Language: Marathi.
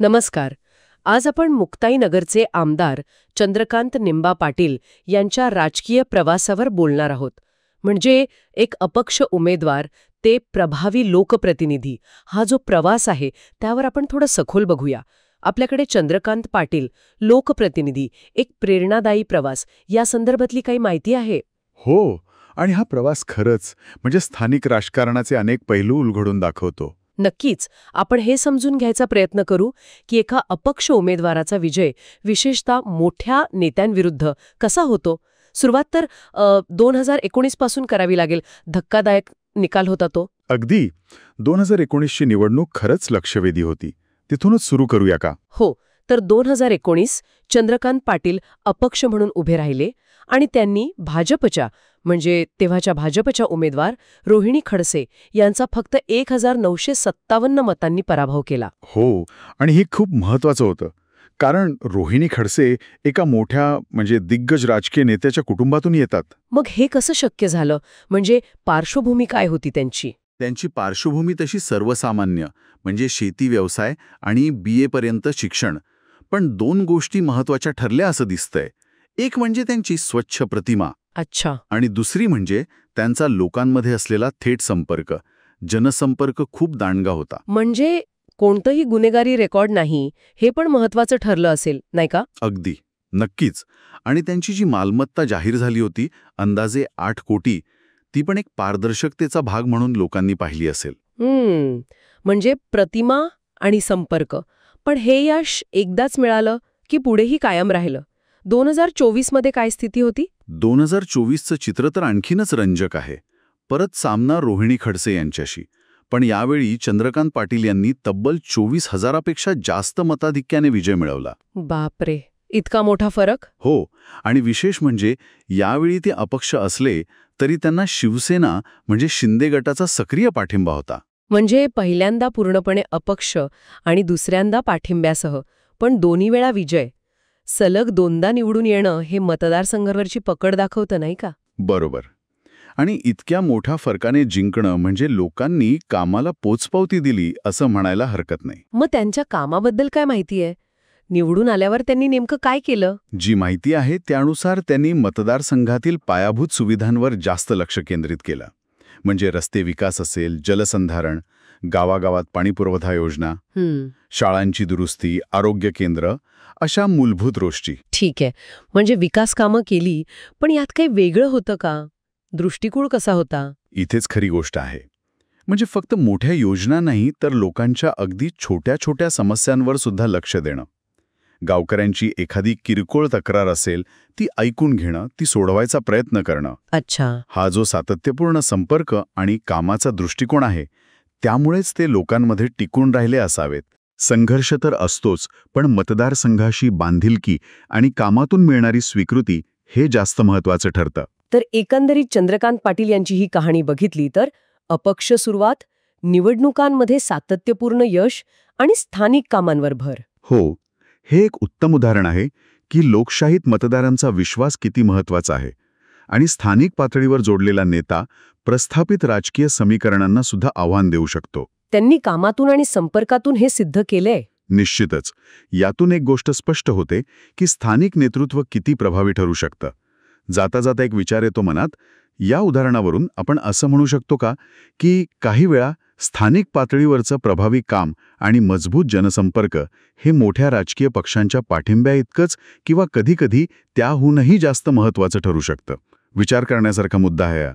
नमस्कार. आज आपण मुक्ताईनगरचे आमदार चंद्रकांत निंबा पाटील यांच्या राजकीय प्रवासावर बोलणार आहोत. म्हणजे एक अपक्ष उमेदवार ते प्रभावी लोकप्रतिनिधी, हा जो प्रवास आहे त्यावर आपण थोडं सखोल बघूया. आपल्याकडे चंद्रकांत पाटील लोकप्रतिनिधी, एक प्रेरणादायी प्रवास, या संदर्भातली काही माहिती आहे? हो, आणि हा प्रवास खरंच म्हणजे स्थानिक राजकारणाचे अनेक पैलू उलगडून दाखवतो. नक्कीच. आपण हे समजून घ्यायचा प्रयत्न करू की एका अपक्ष उमेदवाराचा विजय विशेषतः मोठ्या नेत्यांविरुद्ध कसा होतो. सुरुवात तर 2019 पासून करावी लागेल. धक्कादायक निकाल होता तो. अगदी 2019ची निवडणूक खरंच लक्षवेधी होती. तिथूनच सुरू करूया का? हो. तर 2019 चंद्रकांत पाटील अपक्ष म्हणून उभे राहिले आणि त्यांनी भाजपच्या म्हणजे तेव्हाच्या भाजपच्या उमेदवार रोहिणी खडसे यांचा फक्त 1957 मतांनी पराभव केला. हो, आणि हे खूप महत्वाचं होतं. कारण रोहिणी खडसे एका मोठ्या म्हणजे दिग्गज राजकीय नेत्याच्या कुटुंबातून येतात. मग हे कसं शक्य झालं? म्हणजे पार्श्वभूमी काय होती त्यांची? त्यांची पार्श्वभूमी तशी सर्वसामान्य, म्हणजे शेती व्यवसाय आणि BA पर्यंत शिक्षण. पण दोन गोष्टी महत्वाच्या ठरल्या असं दिसतंय. एक म्हणजे त्यांची स्वच्छ प्रतिमा. अच्छा. आणि दुसरी म्हणजे त्यांचा लोकांमध्ये असलेला थेट संपर्क. जनसंपर्क खूप दांडगा होता. म्हणजे कोणतंही गुन्हेगारी रेकॉर्ड नाही, हे पण महत्वाचं ठरलं असेल, नाही का? अगदी, नक्कीच. आणि त्यांची जी मालमत्ता जाहीर झाली होती, अंदाजे 8 कोटी, ती पण एक पारदर्शकतेचा भाग म्हणून लोकांनी पाहिली असेल. म्हणजे प्रतिमा आणि संपर्क. पण हे यश एकदाच मिळालं की पुढेही कायम राहिलं? 2024 मध्ये काय स्थिती होती? 2024चं चित्र तर आणखीनच रंजक आहे. परत सामना रोहिणी खडसे यांच्याशी. पण यावेळी चंद्रकांत पाटील यांनी तब्बल 24,000पेक्षा जास्त मताधिक्याने विजय मिळवला. बापरे, इतका मोठा फरक? हो, आणि विशेष म्हणजे यावेळी ते अपक्ष असले तरी त्यांना शिवसेना म्हणजे शिंदे गटाचा सक्रिय पाठिंबा होता. म्हणजे पहिल्यांदा पूर्णपणे अपक्ष आणि दुसऱ्यांदा पाठिंब्यासह, पण दोन्ही वेळा विजय. सलग दोनदा निवडून येणं हे मतदारसंघावरची पकड दाखवतं, नाही का? बरोबर. आणि इतक्या मोठ्या फरकाने जिंकणं म्हणजे लोकांनी कामाला पोचपावती दिली असं म्हणायला हरकत नाही. मग त्यांच्या कामाबद्दल काय माहिती आहे? निवडून आल्यावर त्यांनी नेमकं काय केलं? जी माहिती आहे त्यानुसार त्यांनी मतदारसंघातील पायाभूत सुविधांवर जास्त लक्ष केंद्रित केलं. म्हणजे रस्ते विकास असेल, जलसंधारण, गावागावात पाणीपुरवठा योजना, शाळांची दुरुस्ती, आरोग्य केंद्र, अशा मूलभूत गोष्टी. ठीक आहे. म्हणजे विकास कामं केली, पण यात काही वेगळं होतं का? दृष्टिकोन कसा होता? इथेच खरी गोष्ट आहे. म्हणजे फक्त मोठ्या योजना नाही तर लोकांच्या अगदी छोट्या छोट्या समस्यांवर सुद्धा लक्ष देणं. गावकऱ्यांची एखादी किरकोळ तक्रार असेल ती ऐकून घेणं, ती सोडवायचा प्रयत्न करणं. अच्छा. हा जो सातत्यपूर्ण संपर्क आणि कामाचा दृष्टिकोन आहे त्यामुळेच ते लोकांमध्ये टिकून राहिले असावेत. संघर्ष तर असतोच, पण मतदारसंघाशी बांधिलकी आणि कामातून मिळणारी स्वीकृती हे जास्त महत्वाचं ठरतं. तर एकंदरीत चंद्रकांत पाटील यांची ही कहाणी बघितली तर अपक्ष सुरुवात, निवडणुकांमध्ये सातत्यपूर्ण यश आणि स्थानिक कामांवर भर. हो, हे एक उत्तम उदाहरण आहे की लोकशाहीत मतदारांचा विश्वास किती महत्वाचा आहे. आणि स्थानिक पातळीवर जोडलेला नेता प्रस्थापित राजकीय समीकरणांना सुद्धा आव्हान देऊ शकतो. त्यांनी कामातून आणि संपर्कातून हे सिद्ध केलंय. निश्चितच. यातून एक गोष्ट स्पष्ट होते की स्थानिक नेतृत्व किती प्रभावी ठरू शकतं. जाता जाता एक विचार येतो मनात. या उदाहरणावरून आपण असं म्हणू शकतो का की काही वेळा स्थानिक पातळीवरचं प्रभावी काम आणि मजबूत जनसंपर्क हे मोठ्या राजकीय पक्षांच्या पाठिंब्याइतकंच किंवा कधीकधी त्याहूनही जास्त महत्त्वाचं ठरू शकतं. विचार करण्यासारखा मुद्दा आहे हा.